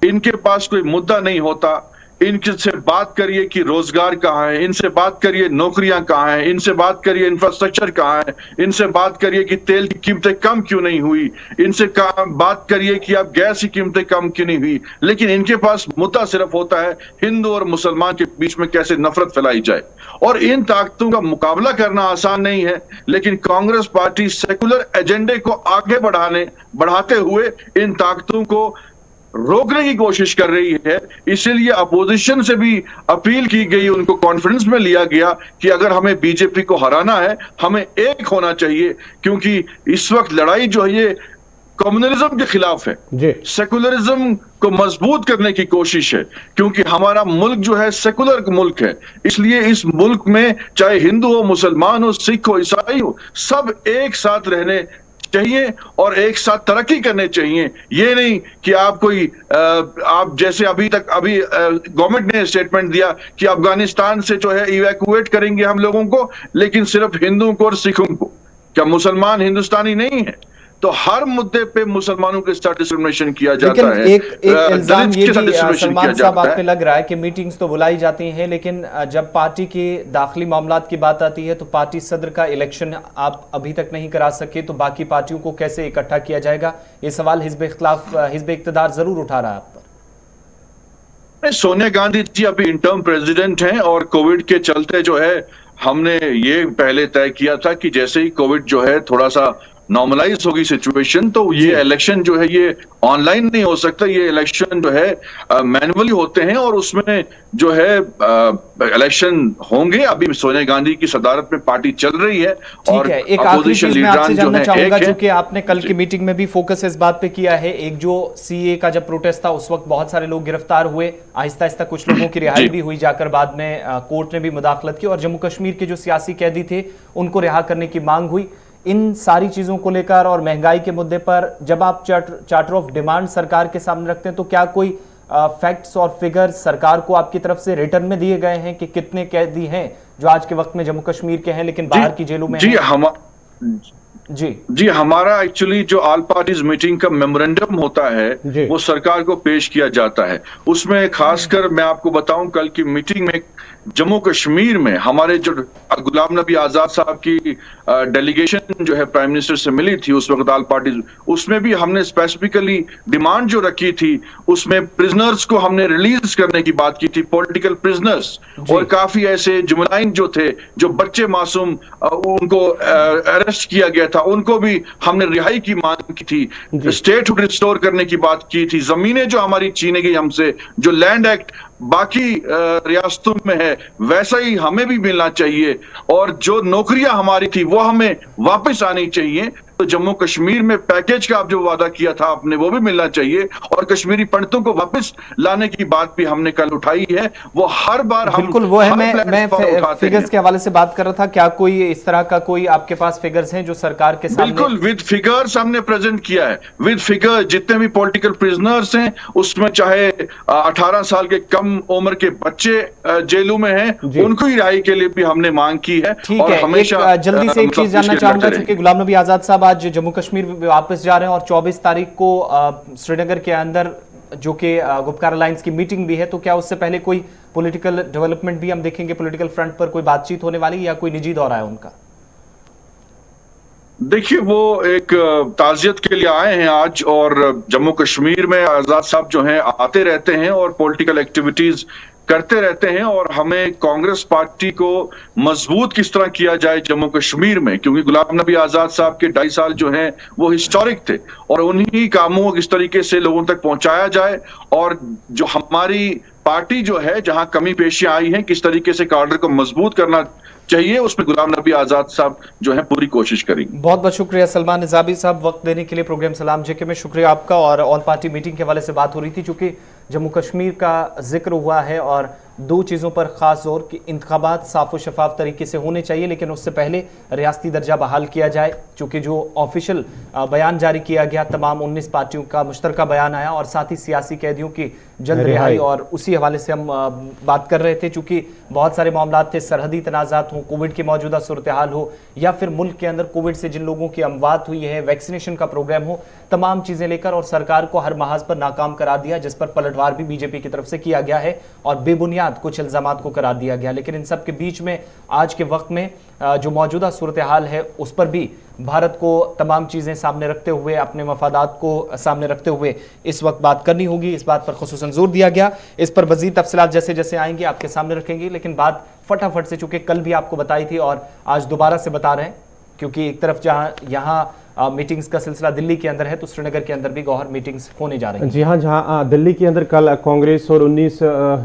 इनके पास कोई मुद्दा नहीं होता, इनसे बात करिए कि रोजगार कहाँ है, इनसे बात करिए नौकरियां कहाँ हैं, इनसे बात करिए इंफ्रास्ट्रक्चर कहाँ है, इनसे बात करिए कि तेल की कीमतें कम क्यों नहीं हुई, इनसे बात करिए कि अब गैस की कीमतें कम क्यों नहीं हुई। लेकिन इनके पास मुद्दा सिर्फ होता है हिंदू और मुसलमान के बीच में कैसे नफरत फैलाई जाए। और इन ताकतों का मुकाबला करना आसान नहीं है, लेकिन कांग्रेस पार्टी सेकुलर एजेंडे को आगे बढ़ाते हुए इन ताकतों को रोकने की कोशिश कर रही है। इसीलिए अपोजिशन से भी अपील की गई, उनको कॉन्फ्रेंस में लिया गया कि अगर हमें बीजेपी को हराना है हमें एक होना चाहिए, क्योंकि इस वक्त लड़ाई जो है ये कम्युनलिज्म के खिलाफ है, सेकुलरिज्म को मजबूत करने की कोशिश है, क्योंकि हमारा मुल्क जो है सेकुलर मुल्क है। इसलिए इस मुल्क में चाहे हिंदू हो, मुसलमान हो, सिख हो, ईसाई हो, सब एक साथ रहने चाहिए और एक साथ तरक्की करने चाहिए। ये नहीं कि आप जैसे अभी गवर्नमेंट ने स्टेटमेंट दिया कि अफगानिस्तान से जो है इवैक्यूएट करेंगे हम लोगों को, लेकिन सिर्फ हिंदुओं को और सिखों को। क्या मुसलमान हिंदुस्तानी नहीं है? तो हर मुद्दे पे मुसलमानों के साथ डिस्क्रिमिनेशन किया जाता है। एक इल्जाम ये भी सलमान साहब आप पे लग रहा है कि मीटिंग्स तो बुलाई जाती हैं, लेकिन जब पार्टी के दाखिली मामलात की बात आती है तो पार्टी सदर का इलेक्शन आप अभी तक नहीं करा सके, तो बाकी पार्टियों को कैसे इकट्ठा किया जाएगा? ये सवाल हिज़्ब इक़्तिदार जरूर उठा रहा है आप पर। सोनिया गांधी जी अभी इंटर्म प्रेसिडेंट हैं और कोविड के चलते जो है हमने ये पहले तय किया था कि जैसे ही कोविड जो है थोड़ा सा नॉर्मलाइज होगी सिचुएशन, तो ये इलेक्शन जो है ये ऑनलाइन नहीं हो सकता, ये इलेक्शन जो है मैनुअली होते हैं और उसमें जो है इलेक्शन होंगे। अभी सोनिया गांधी की सदारत में पार्टी चल रही है और एक आखिरी चीज मैं आपसे जानना चाहूंगा, जो कि आपने कल की मीटिंग में भी फोकस इस बात पे किया है, एक जो सीए का जब प्रोटेस्ट था उस वक्त बहुत सारे लोग गिरफ्तार हुए, आहिस्ता आहिस्ता कुछ लोगों की रिहाई भी हुई, जाकर बाद में कोर्ट ने भी मुदाखलत की और जम्मू कश्मीर के जो सियासी कैदी थे उनको रिहा करने की मांग हुई। इन सारी चीजों को लेकर और महंगाई के मुद्दे पर जब आप चार्टर ऑफ डिमांड सरकार के सामने रखते हैं तो क्या कोई फैक्ट्स और फिगर्स सरकार को आपकी तरफ से रिटर्न में दिए गए हैं कि कितने कैदी हैं जो आज के वक्त में जम्मू कश्मीर के हैं लेकिन बाहर की जेलों में हैं? जी, हमारा एक्चुअली जो ऑल पार्टीज मीटिंग का मेमोरेंडम होता है वो सरकार को पेश किया जाता है। उसमें खासकर मैं आपको बताऊं, कल की मीटिंग में जम्मू कश्मीर में हमारे जो गुलाम नबी आजाद साहब की डेलीगेशन जो है प्राइम मिनिस्टर से मिली थी उस वक्त ऑल पार्टीज, उसमें भी हमने स्पेसिफिकली डिमांड जो रखी थी उसमें प्रिजनर्स को हमने रिलीज करने की बात की थी, पॉलिटिकल प्रिजनर्स, और काफी ऐसे जुमलाइन जो थे, जो बच्चे मासूम उनको अरेस्ट किया गया था, उनको भी हमने रिहाई की मांग की थी, स्टेटहुड रिस्टोर करने की बात की थी, जमीनें जो हमारी छीनी गई हमसे, जो लैंड एक्ट बाकी रियासतों में है वैसा ही हमें भी मिलना चाहिए, और जो नौकरियां हमारी थी वो हमें वापस आनी चाहिए। तो जम्मू कश्मीर में पैकेज का आप जो वादा किया था आपने वो भी मिलना चाहिए, और कश्मीरी पंडितों को वापस लाने की बात भी हमने कल उठाई है। वो हर बार हम बिल्कुल वो है, मैं फिगर्स के हवाले से बात कर रहा था। क्या कोई इस तरह का कोई आपके पास फिगर्स हैं जो सरकार के सामने? बिल्कुल विद फिगर्स हमने प्रेजेंट किया है, विद फिगर। जितने भी पॉलिटिकल प्रिजनर्स हैं उसमें चाहे 18 साल के कम उम्र के बच्चे जेलों में हैं, उनको ही रिहाई के लिए भी हमने मांग की है। ठीक है, हमेशा जल्दी से एक चीज जानना चाहूंगा, क्योंकि गुलाम नबी आजाद साहब आज जम्मू कश्मीर वापस जा रहे हैं और 24 तारीख को श्रीनगर के अंदर जो कि गुपकार अलायंस की मीटिंग भी है, तो क्या उससे पहले कोई पॉलिटिकल डेवलपमेंट भी हम देखेंगे? पॉलिटिकल फ्रंट पर कोई बातचीत होने वाली या कोई निजी दौरा है उनका? देखिए, वो एक ताजियत के लिए आए हैं आज, और जम्मू कश्मीर में आजाद साहब जो हैं आते रहते हैं और पॉलिटिकल एक्टिविटीज करते रहते हैं, और हमें कांग्रेस पार्टी को मजबूत किस तरह किया जाए जम्मू कश्मीर में, क्योंकि गुलाम नबी आजाद साहब के 2.5 साल जो हैं वो हिस्टोरिक थे, और उन्हीं कामों को किस तरीके से लोगों तक पहुंचाया जाए, और जो हमारी पार्टी जो है जहां कमी पेशियां आई हैं किस तरीके से कार्डर को मजबूत करना चाहिए, उसमें गुलाम नबी आजाद साहब जो है पूरी कोशिश करेंगे। बहुत बहुत शुक्रिया सलमान निजामी साहब, वक्त देने के लिए प्रोग्राम सलाम जेके में शुक्रिया आपका। और ऑल पार्टी मीटिंग के हवाले से बात हो रही थी, चूंकि जम्मू कश्मीर का जिक्र हुआ है और दो चीज़ों पर खास जोर कि इंतखाबात साफ और शफाफ तरीके से होने चाहिए, लेकिन उससे पहले रियासती दर्जा बहाल किया जाए, चूंकि जो ऑफिशियल बयान जारी किया गया तमाम 19 पार्टियों का मुश्तरका बयान आया, और साथ ही सियासी कैदियों की जल्द रिहाई, और उसी हवाले से हम बात कर रहे थे। चूंकि बहुत सारे मामला थे, सरहदी तनाज़ात हो, कोविड की मौजूदा सूरत हाल हो, या फिर मुल्क के अंदर कोविड से जिन लोगों की अमवात हुई है, वैक्सीनेशन का प्रोग्राम हो, तमाम चीज़ें लेकर, और सरकार को हर महाज पर नाकाम करार दिया, जिस पर पलटवार भी बीजेपी की तरफ से किया गया है और बेबुनियाद कुछ इल्जामात को करार दिया गया। लेकिन इन सब के बीच में आज के वक्त में जो मौजूदा सूरत हाल है उस पर भी भारत को तमाम चीज़ें सामने रखते हुए, अपने मफादात को सामने रखते हुए इस वक्त बात करनी होगी। इस बात पर खुसूसन जोर दिया गया। इस पर मज़ीद तफसीलात जैसे जैसे आएंगी आपके सामने रखेंगे, लेकिन बात फटाफट से, चूंकि कल भी आपको बताई थी और आज दोबारा से बता रहे हैं, क्योंकि एक तरफ जहाँ यहाँ मीटिंग्स का सिलसिला दिल्ली के अंदर है, तो श्रीनगर के अंदर भी गौहर मीटिंग्स होने जा रही हैं। जी हाँ, जहाँ दिल्ली के अंदर कल कांग्रेस और 19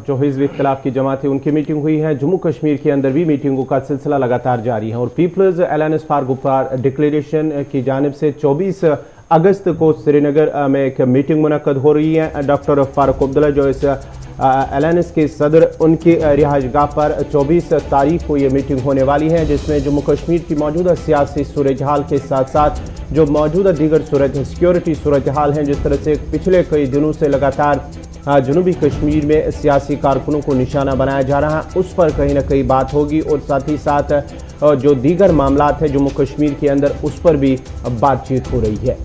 जो हिज़्ब इख्तिलाफ की जमात है उनकी मीटिंग हुई है, जम्मू कश्मीर के अंदर भी मीटिंगों का सिलसिला लगातार जारी है, और people's alliance for Gupkar declaration की जानिब से 24 अगस्त को श्रीनगर में एक मीटिंग मुनक्कद हो रही है। डॉक्टर फारूक अब्दुल्ला जो इस अलायंस के सदर, उनकी रिहाइशगाह पर 24 तारीख को ये मीटिंग होने वाली है, जिसमें जम्मू कश्मीर की मौजूदा सियासी सूरत हाल के साथ साथ जो मौजूदा दीगर सिक्योरिटी सूरत हाल हैं, जिस तरह से पिछले कई दिनों से लगातार जनूबी कश्मीर में सियासी कारकुनों को निशाना बनाया जा रहा है, उस पर कहीं ना कहीं बात होगी, और साथ ही साथ जो दीगर मामलात हैं जम्मू कश्मीर के अंदर उस पर भी बातचीत हो रही है।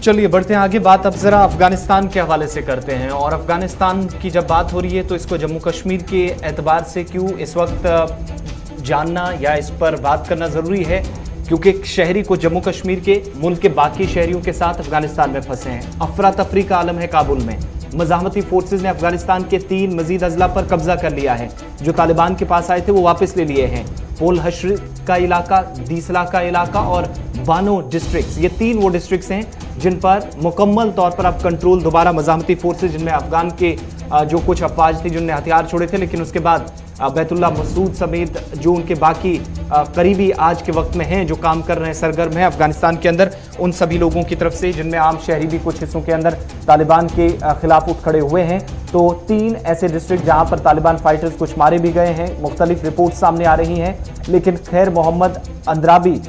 चलिए बढ़ते हैं आगे। बात अब जरा अफगानिस्तान के हवाले से करते हैं, और अफगानिस्तान की जब बात हो रही है तो इसको जम्मू कश्मीर के एतबार से क्यों इस वक्त जानना या इस पर बात करना ज़रूरी है, क्योंकि एक शहरी को जम्मू कश्मीर के मुल्क के बाकी शहरियों के साथ अफगानिस्तान में फंसे हैं। अफरा तफरी का आलम है काबुल में। मज़ाहमती फोर्सेज ने अफगानिस्तान के 3 मजीद अजला पर कब्जा कर लिया है। जो तालिबान के पास आए थे वो वापस ले लिए हैं। पोल हश्र का इलाका, दीसला का इलाका और बानो डिस्ट्रिक्ट्स, ये 3 वो डिस्ट्रिक्ट्स हैं जिन पर मुकम्मल तौर पर अब कंट्रोल दोबारा मज़ाहमती फोर्सेज, जिनमें अफगान के जो कुछ अफवाज थी जिनने हथियार छोड़े थे, लेकिन उसके बाद बैतुल्ला मसूद समेत जो उनके बाकी करीबी आज के वक्त में हैं, जो काम कर रहे हैं, सरगर्म हैं अफगानिस्तान के अंदर, उन सभी लोगों की तरफ से, जिनमें आम शहरी भी कुछ हिस्सों के अंदर तालिबान के खिलाफ उठ खड़े हुए हैं। तो 3 ऐसे डिस्ट्रिक्ट जहां पर तालिबान फाइटर्स कुछ मारे भी गए हैं, मुख्तलिफ रिपोर्ट सामने आ रही हैं, लेकिन खैर मोहम्मद अंद्राबी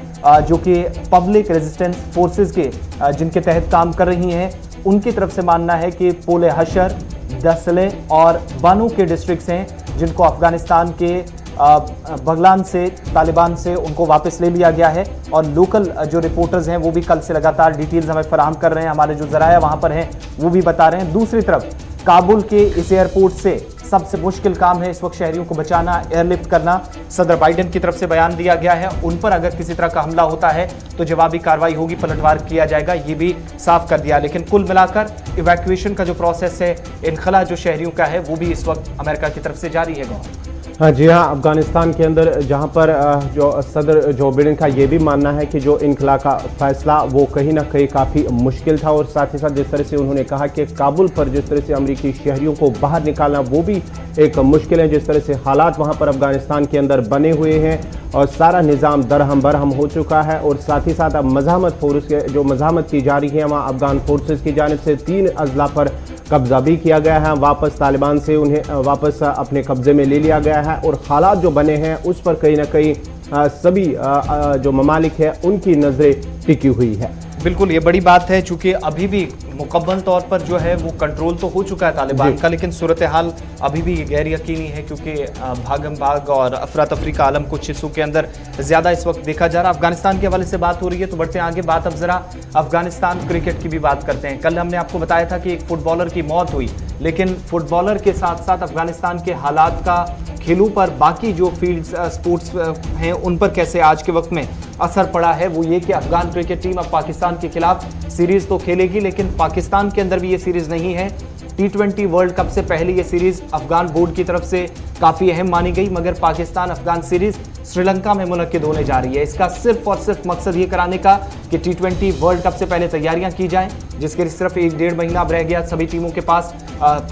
जो कि पब्लिक रेजिस्टेंस फोर्सेज के जिनके तहत काम कर रही हैं, उनकी तरफ से मानना है कि पोले हशर, दसले और बानो के डिस्ट्रिक्ट्स हैं जिनको अफगानिस्तान के बगलान से, तालिबान से उनको वापस ले लिया गया है और लोकल जो रिपोर्टर्स हैं वो भी कल से लगातार डिटेल्स हमें फराहम कर रहे हैं। हमारे जो जराया वहां पर हैं वो भी बता रहे हैं। दूसरी तरफ काबुल के इस एयरपोर्ट से सबसे मुश्किल काम है इस वक्त शहरियों को बचाना, एयरलिफ्ट करना। सदर बाइडेन की तरफ से बयान दिया गया है, उन पर अगर किसी तरह का हमला होता है तो जवाबी कार्रवाई होगी, पलटवार किया जाएगा, ये भी साफ कर दिया। लेकिन कुल मिलाकर इवैक्यूएशन का जो प्रोसेस है, इनखला जो शहरियों का है, वो भी इस वक्त अमेरिका की तरफ से जारी है। हाँ जी हाँ, अफगानिस्तान के अंदर जहाँ पर जो सदर जो बिडेन का ये भी मानना है कि जो इनखला का फैसला वो कहीं ना कहीं काफ़ी मुश्किल था और साथ ही साथ जिस तरह से उन्होंने कहा कि काबुल पर जिस तरह से अमरीकी शहरियों को बाहर निकालना वो भी एक मुश्किल है। जिस तरह से हालात वहाँ पर अफगानिस्तान के अंदर बने हुए हैं और सारा निज़ाम दरहम बरहम हो चुका है और साथ ही साथ अब मज़ाहमत फोर्स के जो मज़ाहमत की जा रही है वहाँ अफगान फोर्सेस की जानिब से 3 अजला पर कब्जा भी किया गया है। वापस तालिबान से उन्हें वापस अपने कब्जे में ले लिया गया है और हालात जो बने हैं उस पर कहीं ना कहीं सभी जो ममालिक है उनकी नज़रें टिकी हुई है। बिल्कुल, ये बड़ी बात है, चूंकि अभी भी मुकम्मल तौर पर जो है वो कंट्रोल तो हो चुका है तालिबान का, लेकिन सूरत हाल अभी भी गैर यकीनी है क्योंकि भागम भाग और अफरा तफरी का आलम कुछ हिस्सों के अंदर ज़्यादा इस वक्त देखा जा रहा है। अफगानिस्तान के हवाले से बात हो रही है तो बढ़ते हैं आगे बात। अब जरा अफगानिस्तान क्रिकेट की भी बात करते हैं। कल हमने आपको बताया था कि एक फुटबॉलर की मौत हुई, लेकिन फुटबॉलर के साथ साथ अफगानिस्तान के हालात का खेलों पर, बाकी जो फील्ड स्पोर्ट्स हैं उन पर कैसे आज के वक्त में असर पड़ा है, वो ये कि अफगान क्रिकेट टीम अब पाकिस्तान के खिलाफ सीरीज तो खेलेगी, लेकिन पाकिस्तान के अंदर भी ये सीरीज नहीं है। T20 वर्ल्ड कप से पहले ये सीरीज अफगान बोर्ड की तरफ से काफ़ी अहम मानी गई, मगर पाकिस्तान अफगान सीरीज श्रीलंका में मुनक्किद होने जा रही है। इसका सिर्फ और सिर्फ मकसद ये कराने का कि T20 वर्ल्ड कप से पहले तैयारियां की जाएं, जिसके लिए सिर्फ 1-1.5 महीना अब रह गया। सभी टीमों के पास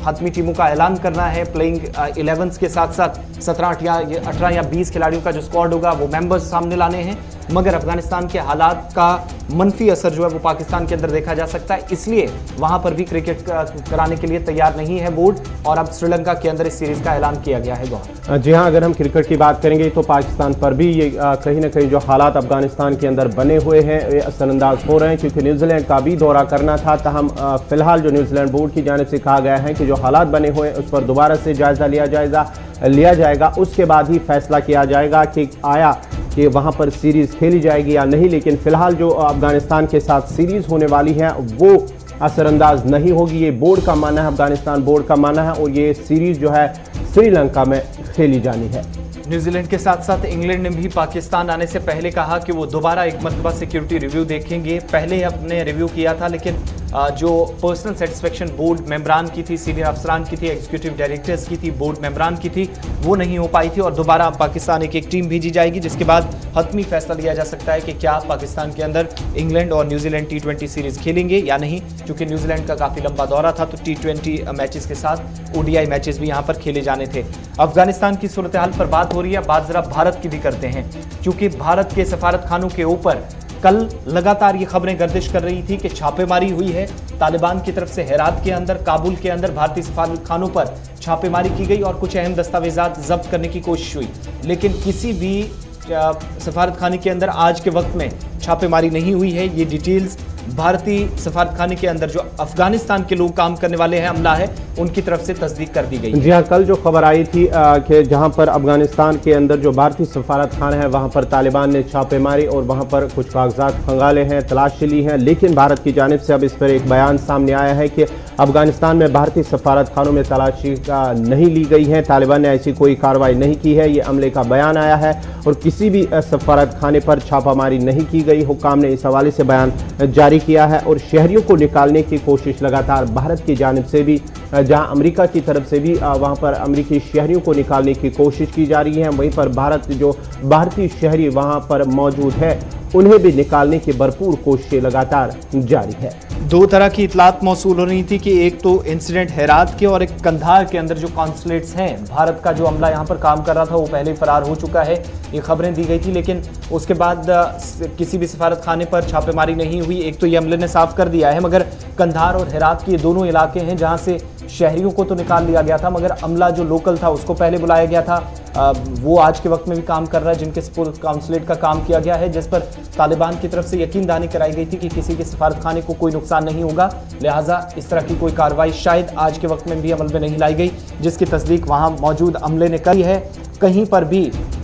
हतमी टीमों का ऐलान करना है। प्लेइंग 11 के साथ साथ 18 या 20 खिलाड़ियों का जो स्क्वाड होगा वो मेंबर्स सामने लाने हैं, मगर अफगानिस्तान के हालात का मनफी असर जो है वो पाकिस्तान के अंदर देखा जा सकता है, इसलिए वहां पर भी क्रिकेट कराने के लिए तैयार नहीं है बोर्ड और अब श्रीलंका के अंदर इस सीरीज का ऐलान किया गया है। जी हाँ, अगर हम क्रिकेट की बात करेंगे तो पाकिस्तान पर भी ये कहीं ना कहीं जो हालात अफगानिस्तान के अंदर बने हुए हैं ये असरअंदाज हो रहे हैं, क्योंकि न्यूजीलैंड का भी दौरा करना था। तहम फिलहाल जो न्यूजीलैंड बोर्ड की जानिब से कहा गया है कि जो हालात बने हुए हैं उस पर दोबारा से जायजा लिया जाएगा, उसके बाद ही फैसला किया जाएगा कि आया कि वहां पर सीरीज खेली जाएगी या नहीं। लेकिन फिलहाल जो अफगानिस्तान के साथ सीरीज होने वाली है वो असरअंदाज नहीं होगी, ये बोर्ड का मानना है, अफगानिस्तान बोर्ड का मानना है, और ये सीरीज जो है श्रीलंका में खेली जानी है। न्यूजीलैंड के साथ साथ इंग्लैंड ने भी पाकिस्तान आने से पहले कहा कि वो दोबारा एक मरतबा सिक्योरिटी रिव्यू देखेंगे। पहले अपने रिव्यू किया था, लेकिन जो पर्सनल सेटिस्फेक्शन बोर्ड मेंबरान की थी, सीनियर अफसरान की थी, एग्जीक्यूटिव डायरेक्टर्स की थी, बोर्ड मेंबरान की थी, वो नहीं हो पाई थी और दोबारा पाकिस्तान एक टीम भेजी जाएगी, जिसके बाद हतमी फैसला लिया जा सकता है कि क्या पाकिस्तान के अंदर इंग्लैंड और न्यूजीलैंड T20 सीरीज खेलेंगे या नहीं। क्योंकि न्यूजीलैंड का काफ़ी लंबा दौरा था तो T20 मैचेस के साथ ODI मैचेस भी यहाँ पर खेले जाने थे। अफगानिस्तान की सूरत हाल पर बात हो रही है, बात जरा भारत की भी करते हैं, क्योंकि भारत के सफारत खानों के ऊपर कल लगातार ये खबरें गर्दिश कर रही थी कि छापेमारी हुई है तालिबान की तरफ से। हेरात के अंदर, काबुल के अंदर भारतीय सफारत खानों पर छापेमारी की गई और कुछ अहम दस्तावेजात जब्त करने की कोशिश हुई, लेकिन किसी भी सफारत खाने के अंदर आज के वक्त में छापेमारी नहीं हुई है। ये डिटेल्स भारतीय सफारत खाने के अंदर जो अफगानिस्तान के लोग काम करने वाले हैं, अमला है, उनकी तरफ से तस्दीक कर दी गई। जी हाँ, कल जो खबर आई थी कि जहां पर अफगानिस्तान के अंदर जो भारतीय सफारत खाना है वहां पर तालिबान ने छापे मारी और वहां पर कुछ कागजात खंगाले हैं, तलाशी ली हैं, लेकिन भारत की जानिब से अब इस पर एक बयान सामने आया है कि अफगानिस्तान में भारतीय सफारत खानों में तलाशी नहीं ली गई है, तालिबान ने ऐसी कोई कार्रवाई नहीं की है। ये अमले का बयान आया है और किसी भी सफारत खाने पर छापामारी नहीं की गई। हुक्काम ने इस हवाले से बयान जारी किया है और शहरियों को निकालने की कोशिश लगातार भारत की जानिब से भी, जहां अमेरिका की तरफ से भी वहां पर अमेरिकी शहरियों को निकालने की कोशिश की जा रही है, वहीं पर भारत जो भारतीय शहरी वहां पर मौजूद है उन्हें भी निकालने की भरपूर कोशिशें लगातार जारी है। दो तरह की इतलात मौसूल हो रही थी कि एक तो इंसिडेंट हेरात के और एक कंधार के अंदर जो कॉन्सुलेट्स हैं, भारत का जो अमला यहाँ पर काम कर रहा था वो पहले फरार हो चुका है, ये खबरें दी गई थी, लेकिन उसके बाद किसी भी सफारत खाने पर छापेमारी नहीं हुई। एक तो ये अमले ने साफ कर दिया है, मगर कंधार और हेरात के ये दोनों इलाके हैं जहाँ से शहरियों को तो निकाल लिया गया था, मगर अमला जो लोकल था उसको पहले बुलाया गया था, वो आज के वक्त में भी काम कर रहा है, जिनके काउंसलेट का काम किया गया है, जिस पर तालिबान की तरफ से यकीन दहानी कराई गई थी कि किसी के सफारत खाने को कोई नुकसान नहीं होगा, लिहाजा इस तरह की कोई कार्रवाई शायद आज के वक्त में भी अमल में नहीं लाई गई, जिसकी तस्दीक वहां मौजूद अमले ने की है। कहीं पर भी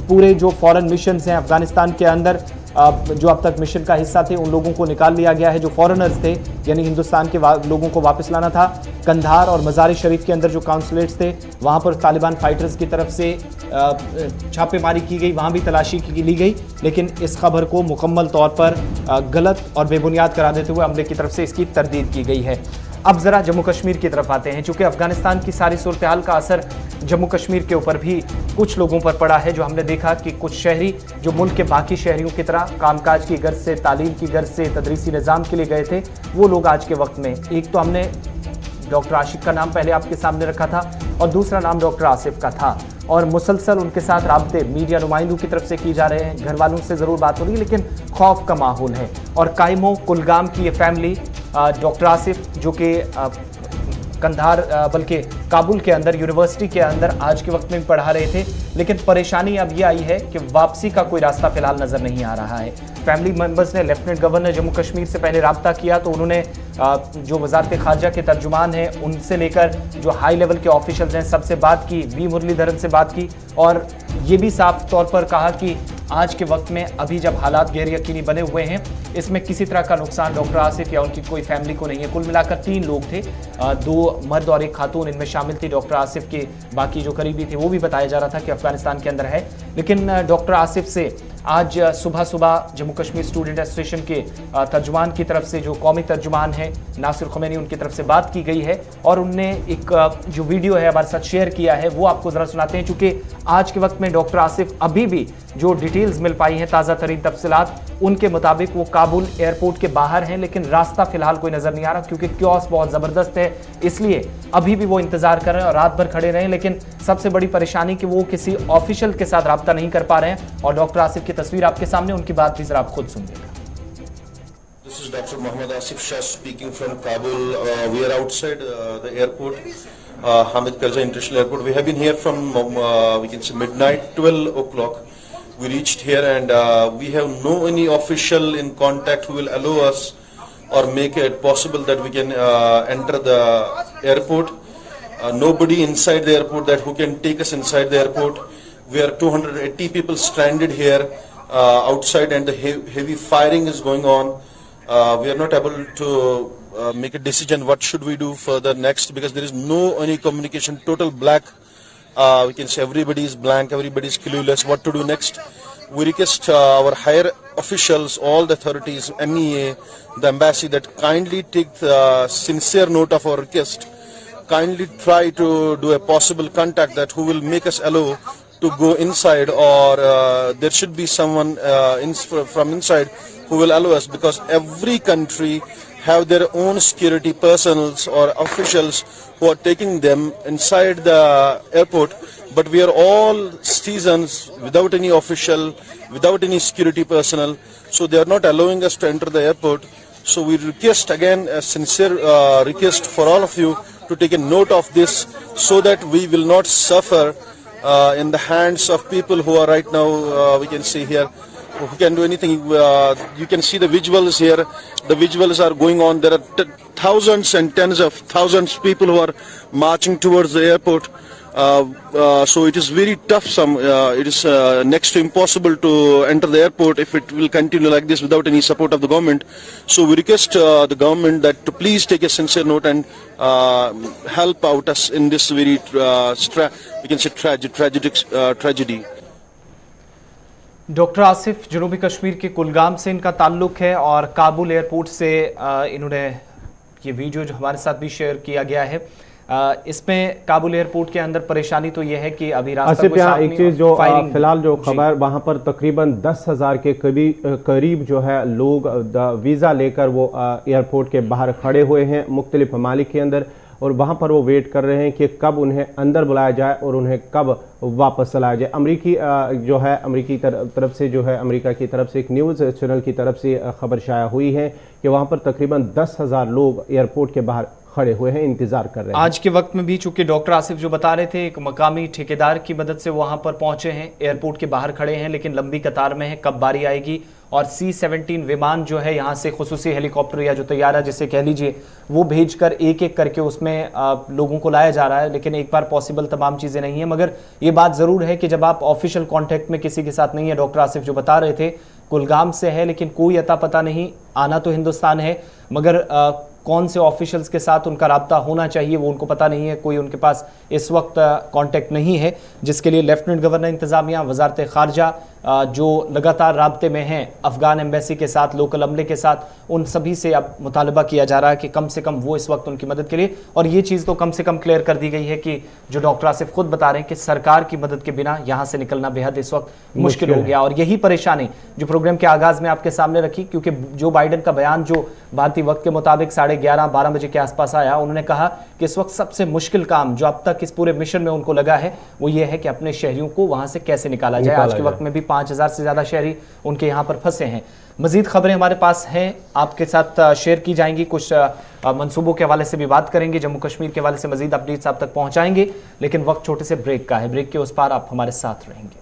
पूरे जो फॉरेन मिशंस हैं अफगानिस्तान के अंदर, जो अब तक मिशन का हिस्सा थे, उन लोगों को निकाल लिया गया है। जो फॉरेनर्स थे यानी हिंदुस्तान के लोगों को वापस लाना था। कंधार और मज़ार शरीफ के अंदर जो काउंसलेट्स थे वहाँ पर तालिबान फाइटर्स की तरफ से छापेमारी की गई, वहाँ भी तलाशी ली गई, लेकिन इस खबर को मुकम्मल तौर पर गलत और बेबुनियाद करार देते हुए अमले की तरफ से इसकी तरदीद की गई है। अब जरा जम्मू कश्मीर की तरफ आते हैं। चूंकि अफगानिस्तान की सारी सूरत हाल का असर जम्मू कश्मीर के ऊपर भी कुछ लोगों पर पड़ा है। जो हमने देखा कि कुछ शहरी जो मुल्क के बाकी शहरियों की तरह कामकाज की गर्ज से, तालीम की गर्ज से, तदरीसी निज़ाम के लिए गए थे, वो लोग आज के वक्त में, एक तो हमने डॉक्टर आशिक का नाम पहले आपके सामने रखा था और दूसरा नाम डॉक्टर आसिफ का था, और मुसलसल उनके साथ राब्ते मीडिया नुमाइंदों की तरफ से की जा रहे हैं। घर वालों से ज़रूर बात हो रही है लेकिन खौफ का माहौल है। और कायमो कुलगाम की ये फैमिली, डॉक्टर आसिफ जो कि कंधार बल्कि काबुल के अंदर यूनिवर्सिटी के अंदर आज के वक्त में पढ़ा रहे थे, लेकिन परेशानी अब ये आई है कि वापसी का कोई रास्ता फिलहाल नज़र नहीं आ रहा है। फैमिली मेंबर्स ने लेफ्टिनेंट गवर्नर जम्मू कश्मीर से पहले रब्ता किया तो उन्होंने जो वजारत खारजा के तर्जुमान हैं उनसे लेकर जो हाई लेवल के ऑफिशियल्स हैं सबसे बात की, वी मुरलीधरन से बात की, और ये भी साफ तौर पर कहा कि आज के वक्त में अभी जब हालात गैर यकीनी बने हुए हैं, इसमें किसी तरह का नुकसान डॉक्टर आसिफ या उनकी कोई फैमिली को नहीं है। कुल मिलाकर 3 लोग थे, 2 मर्द और 1 खातून इनमें शामिल थी। डॉक्टर आसिफ के बाकी जो करीबी थे वो भी बताया जा रहा था कि अफगानिस्तान के अंदर है, लेकिन डॉक्टर आसिफ से आज सुबह सुबह जम्मू कश्मीर स्टूडेंट एसोसिएशन के तर्जुमान की तरफ से, जो कौमी तर्जुमान है नासिर खुमैनी, उनकी तरफ से बात की गई है और उनने एक जो वीडियो है हमारे साथ शेयर किया है वो आपको ज़रा सुनाते हैं। चूँकि आज के वक्त में डॉक्टर आसिफ अभी भी जो डिटेल्स मिल पाई हैं, ताज़ा तरीन तफसीलात, उनके मुताबिक वो काबुल एयरपोर्ट के बाहर हैं, लेकिन रास्ता फिलहाल कोई नज़र नहीं आ रहा क्योंकि क्योस बहुत ज़बरदस्त है, इसलिए अभी भी वो इंतज़ार कर रहे हैं और रात भर खड़े रहे। लेकिन सबसे बड़ी परेशानी कि वो किसी ऑफिशियल के साथ रब्ता नहीं कर पा रहे हैं। और डॉक्टर आसिफ की तस्वीर आपके सामने, उनकी बात भी जरा आप खुद सुनिएगा। This is Dr. Mohammad Asif Shah speaking from Kabul. We are outside the airport, Hamid Karzai International Airport. We have been here from we can say midnight, 12 o'clock. We reached here and we have no any official in contact who will allow us or make it possible that we can enter the airport. Nobody inside the airport that who can take us inside the airport. We are 280 people stranded here outside, and the heavy firing is going on. We are not able to make a decision what should we do further next, because there is no any communication, total black. We can say everybody is blank, everybody is clueless what to do next. We request our higher officials, all the authorities, MEA, the embassy, that kindly take sincere note of our request. Kindly try to do a possible contact that who will make us allow to go inside, or there should be someone from inside who will allow us, because every country have their own security personnels or officials who are taking them inside the airport, but we are all citizens without any official, without any security personnel, so they are not allowing us to enter the airport. So we request again a sincere request for all of you to take a note of this, so that we will not suffer in the hands of people who are right now, we can see here, who can do anything. You can see the visuals here. The visuals are going on. There are thousands and tens of thousands of people who are marching towards the airport. So it is very tough. It is next to impossible to enter the airport if it will continue like this without any support of the government. So we request the government that to please take a sincere note and help out us in this very we can say tragic tragedy. Doctor Asif जनूबी कश्मीर के कुलगाम से इनका ताल्लुक है और Kabul airport से इन्होंने ये वीडियो जो हमारे साथ भी शेयर किया गया है। इसमें काबुल एयरपोर्ट के अंदर परेशानी तो ये है कि अभी रास्ता कोई साफ नहीं। एक चीज जो फिलहाल जो खबर वहां पर तकरीबन 10,000 के करीब जो है लोग वीज़ा लेकर वो एयरपोर्ट के बाहर खड़े हुए हैं मुख्तलिफ ममालिक के अंदर, और वहाँ पर वो वेट कर रहे हैं कि कब उन्हें अंदर बुलाया जाए और उन्हें कब वापस लाया जाए। अमरीकी जो है अमरीकी तरफ से जो है अमेरिका की तरफ से एक न्यूज़ चैनल की तरफ से खबर शाया हुई है कि वहाँ पर तकरीबन 10,000 लोग एयरपोर्ट के बाहर खड़े हुए हैं, इंतजार कर रहे हैं। आज के वक्त में भी चूंकि डॉक्टर आसिफ जो बता रहे थे, एक मकामी ठेकेदार की मदद से वहां पर पहुंचे हैं, एयरपोर्ट के बाहर खड़े हैं, लेकिन लंबी कतार में है, कब बारी आएगी। और C-17 विमान जो है यहाँ से खुसूसी हेलीकॉप्टर या जो तैयारा जिसे कह लीजिए, वो भेजकर एक एक करके उसमें लोगों को लाया जा रहा है, लेकिन एक बार पॉसिबल तमाम चीज़ें नहीं है। मगर ये बात ज़रूर है कि जब आप ऑफिशियल कॉन्टैक्ट में किसी के साथ नहीं है, डॉक्टर आसिफ जो बता रहे थे कुलगाम से है, लेकिन कोई अता पता नहीं, आना तो हिंदुस्तान है, मगर कौन से ऑफिशियल्स के साथ उनका राब्ता होना चाहिए वो उनको पता नहीं है, कोई उनके पास इस वक्त कांटेक्ट नहीं है, जिसके लिए लेफ्टिनेंट गवर्नर इंतज़ामिया, वजारत खारजा जो लगातार राब्ते में हैं अफगान एम्बेसी के साथ, लोकल अमले के साथ, उन सभी से अब मुतालबा किया जा रहा है कि कम से कम वो इस वक्त उनकी मदद के लिए। और ये चीज़ तो कम से कम क्लियर कर दी गई है कि जो डॉक्टर आसिफ खुद बता रहे हैं कि सरकार की मदद के बिना यहाँ से निकलना बेहद इस वक्त मुश्किल हो गया। और यही परेशानी जो प्रोग्राम के आगाज़ में आपके सामने रखी, क्योंकि जो बाइडन का बयान जो भारतीय वक्त के मुताबिक 11:30-12 बजे के आसपास आया, उन्होंने कहा कि इस वक्त सबसे मुश्किल काम जो अब तक इस पूरे मिशन में उनको लगा है वो ये है कि अपने शहरियों को वहां से कैसे निकाला जाए। आज के वक्त में भी 5000 से ज़्यादा शहरी उनके यहाँ पर फंसे हैं। मजीद खबरें हमारे पास हैं, आपके साथ शेयर की जाएंगी, कुछ मंसूबों के हवाले से भी बात करेंगे, जम्मू कश्मीर के हवाले से मजीद अपडेट्स आप तक पहुँचाएंगे। लेकिन वक्त छोटे से ब्रेक का है, ब्रेक के उस पार आप हमारे साथ रहेंगे।